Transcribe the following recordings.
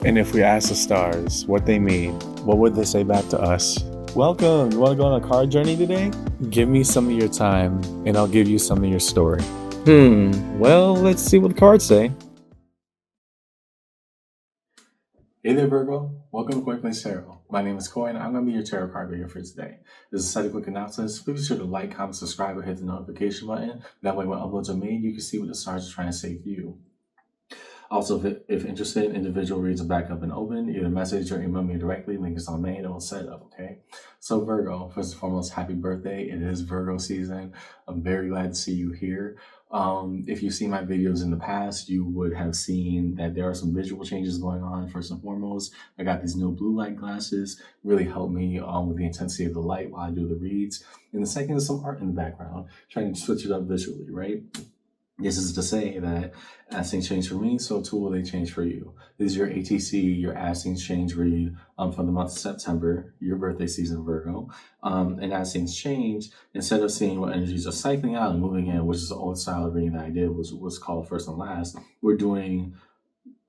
And if we ask the stars what they mean, what would they say back to us? Welcome! You want to go on a card journey today? Give me some of your time, and I'll give you some of your story. Well, let's see what the cards say. Hey there, Virgo. Welcome to Quick Place Tarot. My name is Coy, and I'm going to be your tarot card reader for today. This is a set of quick announcements. Please be sure to like, comment, subscribe, or hit the notification button. That way, when uploads are made, you can see what the stars are trying to say for you. Also, if interested, individual reads are back up and open. Either message or email me directly. Link is on main and we'll set it up, okay? So Virgo, first and foremost, happy birthday. It is Virgo season. I'm very glad to see you here. If you've seen my videos in the past, you would have seen that there are some visual changes going on. First and foremost, I got these new blue light glasses, really help me with the intensity of the light while I do the reads. And the second is some art in the background, trying to switch it up visually, right? This is to say that as things change for me, so too will they change for you. This is your ATC, your as things change read for the month of September, your birthday season, Virgo. And as things change, instead of seeing what energies are cycling out and moving in, which is the old style of reading that I did, was called first and last, we're doing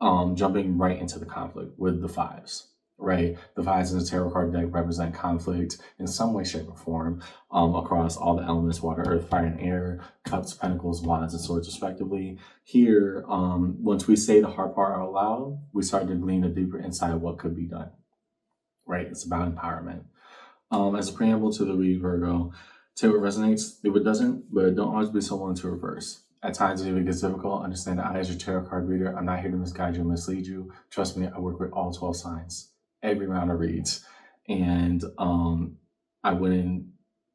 jumping right into the conflict with the fives. Right, the fives in the tarot card deck represent conflict in some way, shape, or form across all the elements: water, earth, fire, and air, cups, pentacles, wands, and swords, respectively. Here, once we say the hard part out loud, we start to glean a deeper insight of what could be done. Right, it's about empowerment. As a preamble to the read, Virgo, take what resonates, leave what doesn't, but don't always be so willing to reverse. At times, if it gets difficult, understand that I, as your tarot card reader, I'm not here to misguide you and mislead you. Trust me, I work with all 12 signs every round of reads, and I wouldn't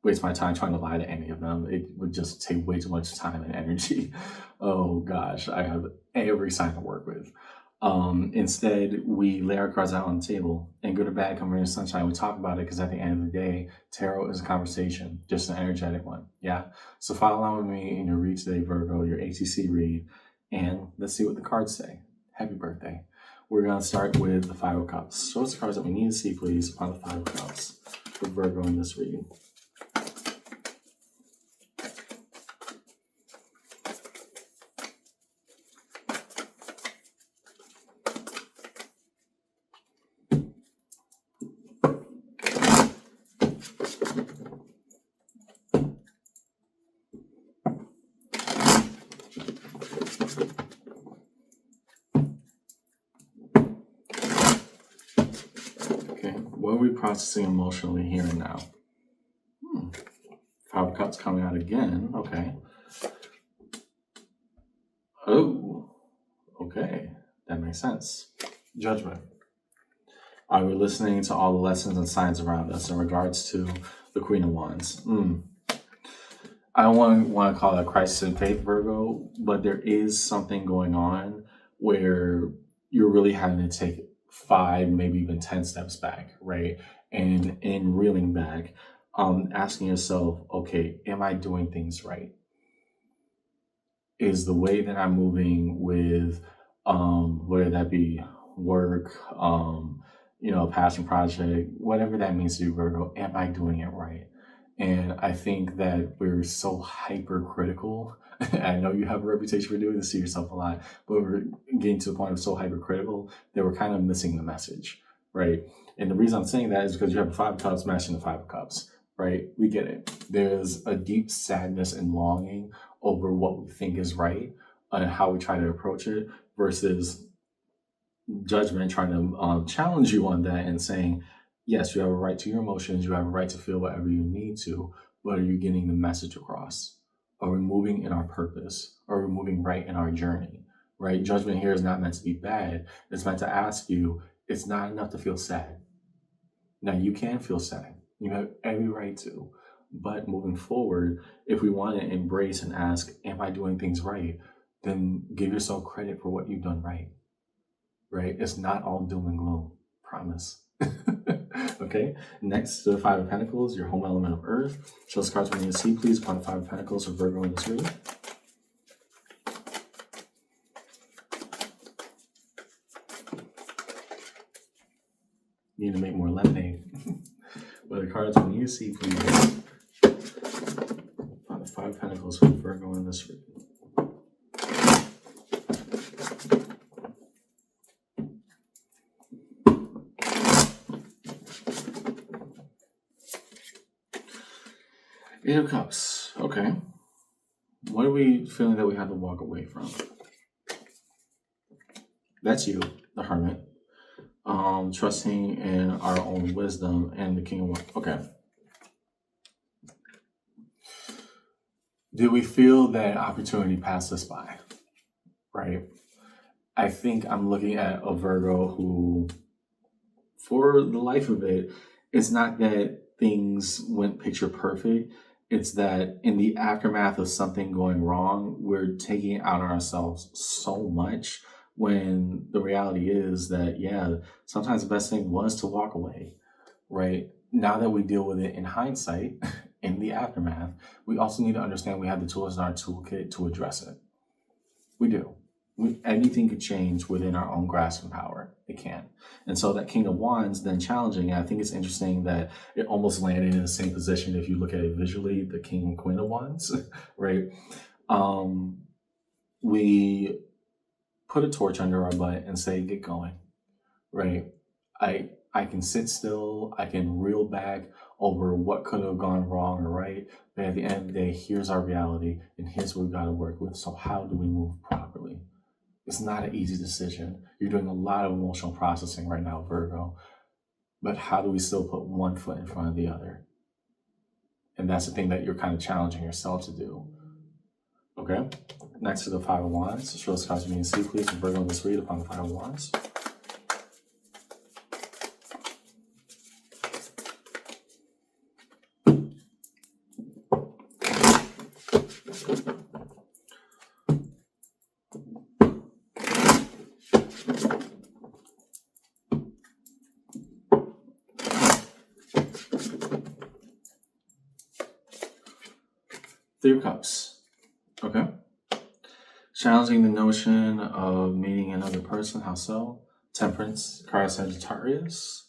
waste my time trying to lie to any of them. It would just take way too much time and energy. Oh gosh, I have every sign to work with. Instead, we lay our cards out on the table, and good or bad, come rain or sunshine, we talk about it, because at the end of the day, tarot is a conversation, just an energetic one. Yeah. So follow along with me in your read today, Virgo, your ATC read, and let's see what the cards say. Happy birthday. We're going to start with the Five of Cups. Show us the cards that we need to see, please, on the Five of Cups for Virgo in this reading. What are we processing emotionally here and now? Five of Cups coming out again. Okay. Oh, okay. That makes sense. Judgment. Are we listening to all the lessons and signs around us in regards to the Queen of Wands? I don't want to call it a crisis in faith, Virgo, but there is something going on where you're really having to take 5, maybe even 10 steps back, right? And in reeling back, asking yourself, okay, am I doing things right? Is the way that I'm moving with, whether that be work, passion project, whatever that means to you, Virgo, am I doing it right? And I think that we're so hypercritical. I know you have a reputation for doing this to yourself a lot, but we're getting to the point of so hypercritical that we're kind of missing the message, right? And the reason I'm saying that is because you have the Five of Cups matching the Five of Cups, right? We get it. There's a deep sadness and longing over what we think is right and how we try to approach it, versus judgment trying to challenge you on that and saying, yes, you have a right to your emotions. You have a right to feel whatever you need to, but are you getting the message across? Are we moving in our purpose? Are we moving right in our journey? Right? Judgment here is not meant to be bad. It's meant to ask you, it's not enough to feel sad. Now, you can feel sad. You have every right to. But moving forward, if we want to embrace and ask, am I doing things right? Then give yourself credit for what you've done right. Right? It's not all doom and gloom. Promise. Okay, next to the Five of Pentacles, your home element of Earth. Show us cards we need to see, please, upon the Five of Pentacles for Virgo in this reading. Need to make more lemonade. What are the cards we need to see, please, upon the Five of Pentacles for Virgo in this reading? Eight of Cups. Okay. What are we feeling that we have to walk away from? That's you, the Hermit. Trusting in our own wisdom and the King of Wands. Okay. Did we feel that opportunity passed us by? Right. I think I'm looking at a Virgo who, for the life of it, it's not that things went picture perfect. It's that in the aftermath of something going wrong, we're taking it out on ourselves so much when the reality is that, yeah, sometimes the best thing was to walk away, right? Now that we deal with it in hindsight, in the aftermath, we also need to understand we have the tools in our toolkit to address it. We do. Anything could change within our own grasp and power. It can. And so that King of Wands then challenging, and I think it's interesting that it almost landed in the same position if you look at it visually, the King and Queen of Wands, right? We put a torch under our butt and say, get going, right? I can sit still, I can reel back over what could have gone wrong or right, but at the end of the day, here's our reality, and here's what we've got to work with. So how do we move properly? It's not an easy decision. You're doing a lot of emotional processing right now, Virgo. But how do we still put one foot in front of the other? And that's the thing that you're kind of challenging yourself to do. Okay? Next to the Five of Wands. Show us cards B and C, please. And Virgo, let's read upon the Five of Wands. Three of Cups. Okay. Challenging the notion of meeting another person. How so? Temperance. Card Sagittarius.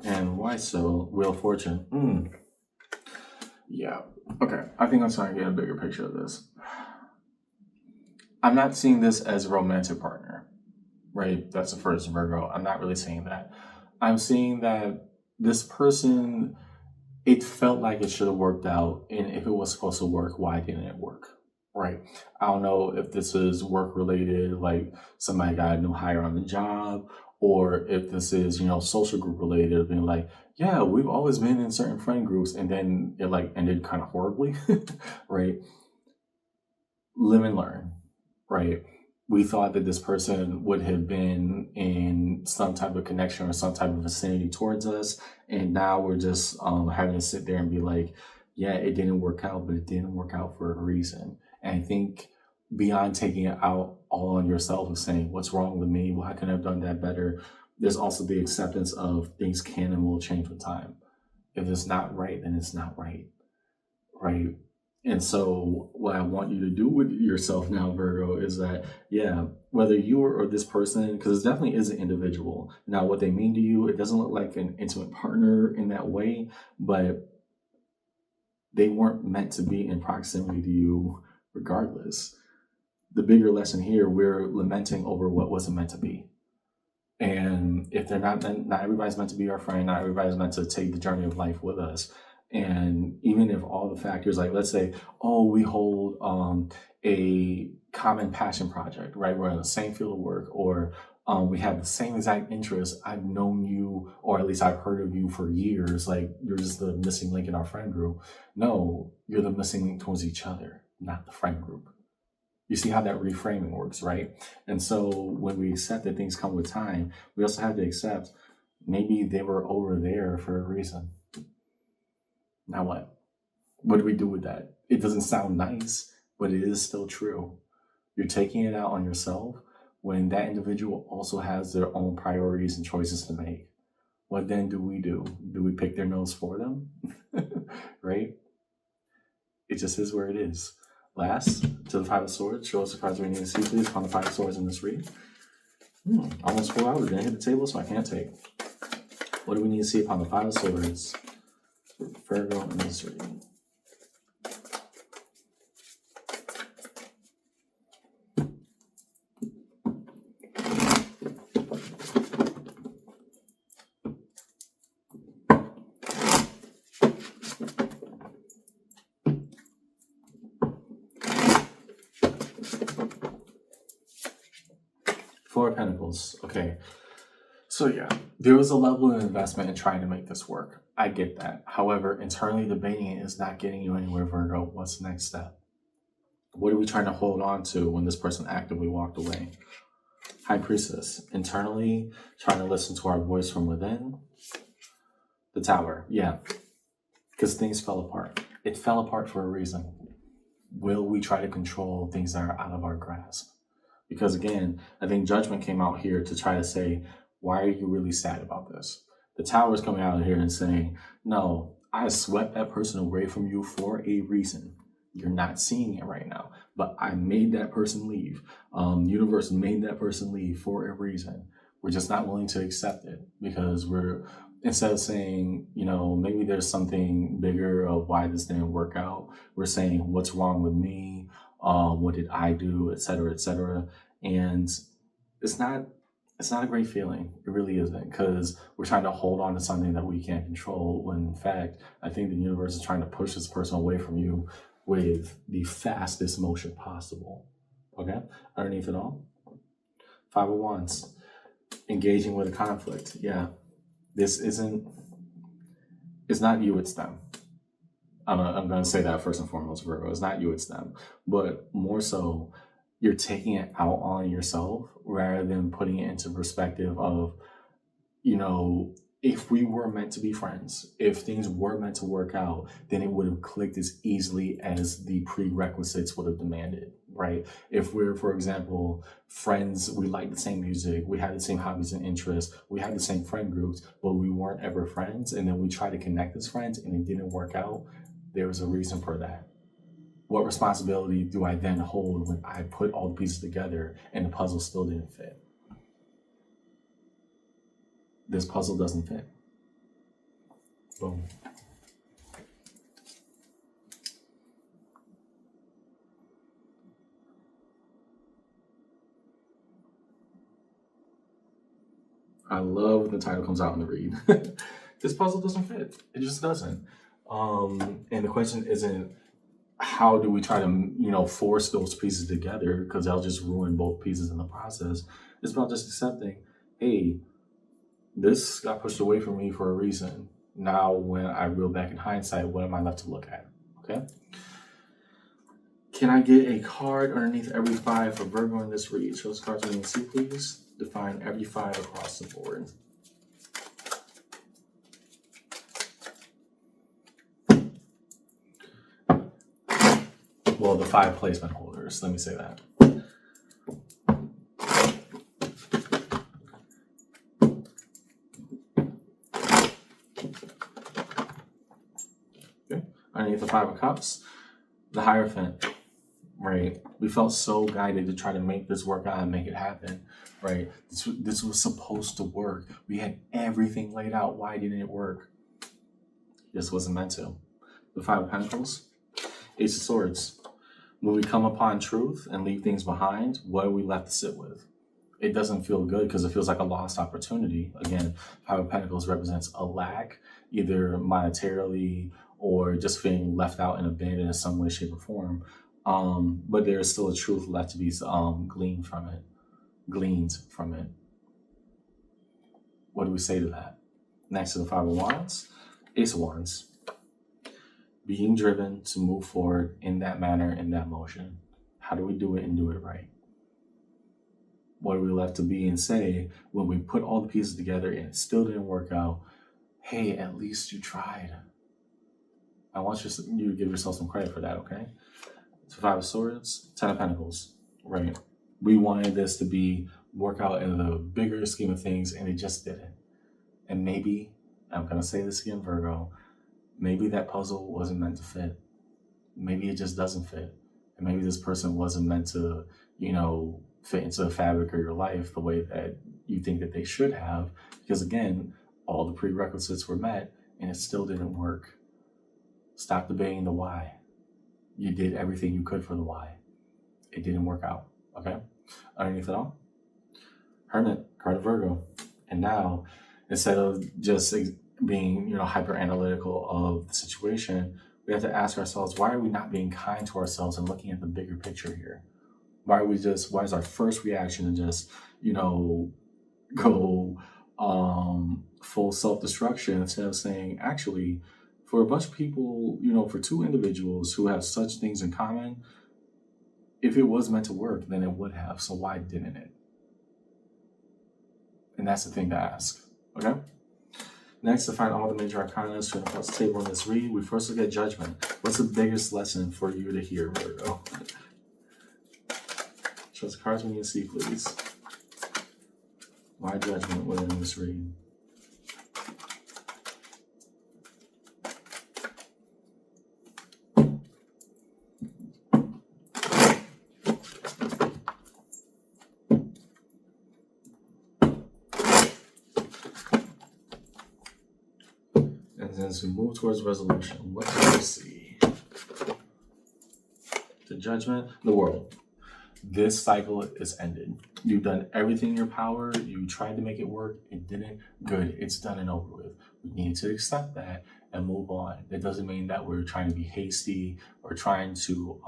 And why so? Wheel of Fortune. Yeah. Okay. I think I'm starting to get a bigger picture of this. I'm not seeing this as a romantic partner, right? That's the first Virgo. I'm not really saying that. I'm seeing that this person, it felt like it should have worked out. And if it was supposed to work, why didn't it work? Right. I don't know if this is work related, like somebody got a new hire on the job, or if this is, social group related, being like, yeah, we've always been in certain friend groups, and then it like ended kind of horribly, right? Live and learn, right? We thought that this person would have been in some type of connection or some type of vicinity towards us, and now we're just having to sit there and be like, yeah, it didn't work out, but it didn't work out for a reason. And I think beyond taking it out all on yourself of saying, what's wrong with me? Why couldn't I have done that better? There's also the acceptance of things can and will change with time. If it's not right, then it's not right, right? And so what I want you to do with yourself now, Virgo, is that, yeah, whether you or this person, because it definitely is an individual. Now, what they mean to you, it doesn't look like an intimate partner in that way, but they weren't meant to be in proximity to you regardless. The bigger lesson here, we're lamenting over what wasn't meant to be. And if they're not everybody's meant to be our friend, not everybody's meant to take the journey of life with us. And even if all the factors, like let's say, we hold a common passion project, right? We're in the same field of work, or we have the same exact interests. I've known you, or at least I've heard of you for years. Like you're just the missing link in our friend group. No, you're the missing link towards each other, not the friend group. You see how that reframing works, right? And so when we accept that things come with time, we also have to accept maybe they were over there for a reason. Now what? What do we do with that? It doesn't sound nice, but it is still true. You're taking it out on yourself when that individual also has their own priorities and choices to make. What then do we do? Do we pick their nose for them? Right? It just is where it is. Last, to the Five of Swords. Show us the cards we need to see, please, upon the Five of Swords in this read. Almost 4 hours. Didn't hit the table, so I can't take. What do we need to see upon the Five of Swords? Virgo in this read. of Pentacles. Okay. So yeah, there was a level of investment in trying to make this work. I get that. However, internally debating it is not getting you anywhere, Virgo. What's the next step? What are we trying to hold on to when this person actively walked away? High Priestess. Internally, trying to listen to our voice from within. The Tower. Yeah. Because things fell apart. It fell apart for a reason. Will we try to control things that are out of our grasp? Because again, I think Judgment came out here to try to say, why are you really sad about this? The Tower is coming out here and saying, no, I swept that person away from you for a reason. You're not seeing it right now, but I made that person leave. Universe made that person leave for a reason. We're just not willing to accept it because instead of saying, maybe there's something bigger of why this didn't work out, we're saying, what's wrong with me? What did I do, et cetera, et cetera. And it's not a great feeling. It really isn't, because we're trying to hold on to something that we can't control, when in fact, I think the universe is trying to push this person away from you with the fastest motion possible. Okay? Underneath it all, Five of Wands. Engaging with a conflict. Yeah. It's not you, it's them. I'm going to say that first and foremost, Virgo. It's not you, it's them. But more so, you're taking it out on yourself rather than putting it into perspective of, if we were meant to be friends, if things were meant to work out, then it would have clicked as easily as the prerequisites would have demanded, right? If we're, for example, friends, we like the same music, we had the same hobbies and interests, we had the same friend groups, but we weren't ever friends, and then we tried to connect as friends and it didn't work out, there was a reason for that. What responsibility do I then hold when I put all the pieces together and the puzzle still didn't fit? This puzzle doesn't fit. Boom. I love when the title comes out in the read. This puzzle doesn't fit. It just doesn't. And the question isn't, how do we try to, force those pieces together, because they'll just ruin both pieces in the process. It's about just accepting, hey, this got pushed away from me for a reason. Now, when I reel back in hindsight, what am I left to look at? Okay. Can I get a card underneath every 5 for Virgo in this read? Show us cards we can see, please. Define every 5 across the board. Well, the 5 placement holders. Let me say that. Underneath the 5 of Cups, the Hierophant, right? We felt so guided to try to make this work out and make it happen, right? This was supposed to work. We had everything laid out. Why didn't it work? This wasn't meant to. The 5 of Pentacles, Ace of Swords. When we come upon truth and leave things behind, what are we left to sit with? It doesn't feel good because it feels like a lost opportunity. Again, 5 of Pentacles represents a lack, either monetarily or just feeling left out and abandoned in some way, shape, or form. But there is still a truth left to be gleaned from it. What do we say to that? Next to the 5 of Wands, Ace of Wands. Being driven to move forward in that manner, in that motion. How do we do it and do it right? What are we left to be and say when we put all the pieces together and it still didn't work out? Hey, at least you tried. I want you to give yourself some credit for that, okay? So 5 of Swords, 10 of Pentacles, right? We wanted this to work out in the bigger scheme of things, and it just didn't. And maybe, I'm going to say this again, Virgo, maybe that puzzle wasn't meant to fit. Maybe it just doesn't fit. And maybe this person wasn't meant to, fit into the fabric of your life the way that you think that they should have. Because again, all the prerequisites were met and it still didn't work. Stop debating the why. You did everything you could for the why. It didn't work out, okay? Underneath it all, Hermit, card of Virgo. And now, instead of just being, hyper analytical of the situation, we have to ask ourselves, why are we not being kind to ourselves and looking at the bigger picture here? Why is our first reaction to just, go full self-destruction instead of saying, actually, for a bunch of people, for two individuals who have such things in common, if it was meant to work, then it would have. So why didn't it? And that's the thing to ask. Okay? Next, to find all the major arcana to the plus table in this read, we first look at judgment. What's the biggest lesson for you to hear, Virgo? Show us the cards we need to see, please. Why judgment within this read? As we move towards resolution, what do we see? The judgment, the world. This cycle is ended. You've done everything in your power. You tried to make it work. It didn't. Good. It's done and over with. We need to accept that and move on. That doesn't mean that we're trying to be hasty or trying to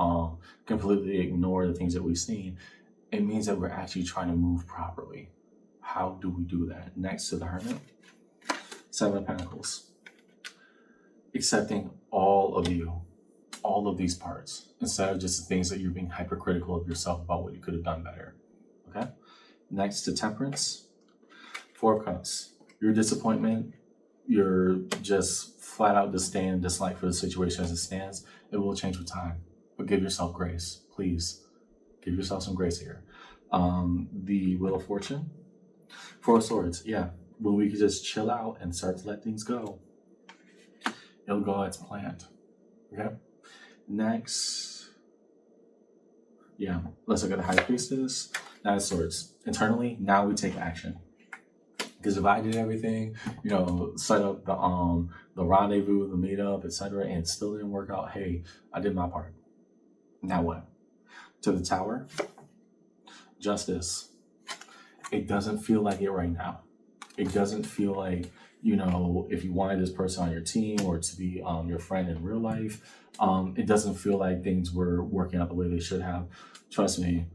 completely ignore the things that we've seen. It means that we're actually trying to move properly. How do we do that? Next to the Hermit, Seven of Pentacles. Accepting all of you, all of these parts, instead of just the things that you're being hypercritical of yourself about what you could have done better. Okay? Next to Temperance, Four of Cups. Your disappointment, you're just flat out disdain, dislike for the situation as it stands. It will change with time, but give yourself grace, please. Give yourself some grace here. The Wheel of Fortune, Four of Swords. Yeah, when we could just chill out and start to let things go, it'll go as planned. Okay? Next, let's look at the High Priestess, Nine of Swords. Internally, now we take action. Because if I did everything, set up the rendezvous, the meetup, etc., and it still didn't work out, hey, I did my part. Now what? To the Tower, Justice. It doesn't feel like it right now. It doesn't feel like, if you wanted this person on your team or to be your friend in real life, it doesn't feel like things were working out the way they should have. Trust me,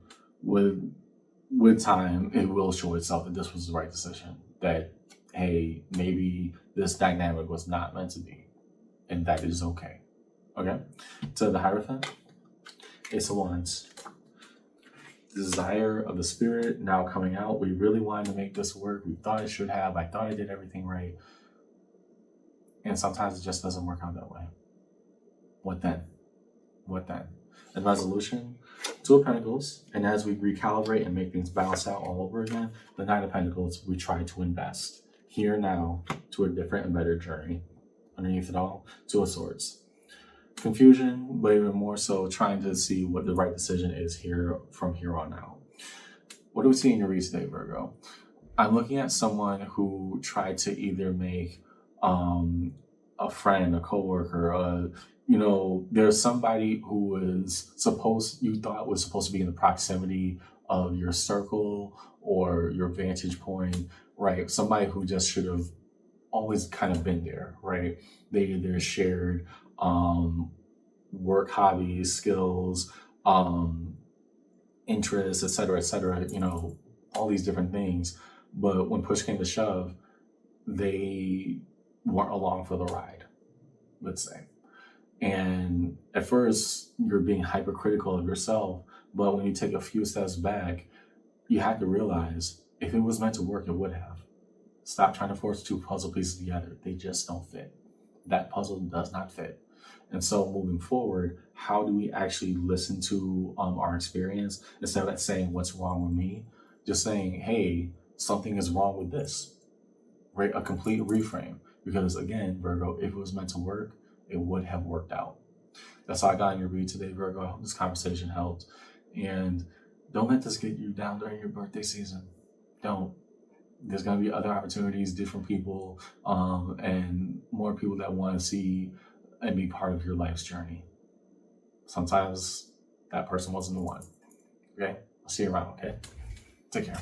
with time, it will show itself that this was the right decision. That, hey, maybe this dynamic was not meant to be. And that is okay. Okay? To the Hierophant, Ace of Wands. Desire of the spirit now coming out. We really wanted to make this work. We thought it should have. I thought I did everything right. And sometimes it just doesn't work out that way. What then? What then? And resolution, Two of Pentacles. And as we recalibrate and make things balance out all over again, the Nine of Pentacles, we try to invest here now to a different and better journey. Underneath it all, Two of Swords. Confusion, but even more so trying to see what the right decision is here from here on out. What do we see in your read today, Virgo? I'm looking at someone who tried to either make a friend, a coworker, there's somebody who you thought was supposed to be in the proximity of your circle or your vantage point, right? Somebody who just should have always kind of been there, right? They either shared work, hobbies, skills, interests, etc., all these different things. But when push came to shove, they weren't along for the ride, let's say. And at first, you're being hypercritical of yourself, but when you take a few steps back, you have to realize if it was meant to work, it would have. Stop trying to force two puzzle pieces together. They just don't fit. That puzzle does not fit. And so moving forward, how do we actually listen to our experience instead of saying what's wrong with me? Just saying, hey, something is wrong with this, right? A complete reframe. Because again, Virgo, if it was meant to work, it would have worked out. That's all I got in your read today, Virgo. I hope this conversation helped. And don't let this get you down during your birthday season. Don't. There's going to be other opportunities, different people, and more people that want to see and be part of your life's journey. Sometimes that person wasn't the one. Okay? I'll see you around, okay? Take care.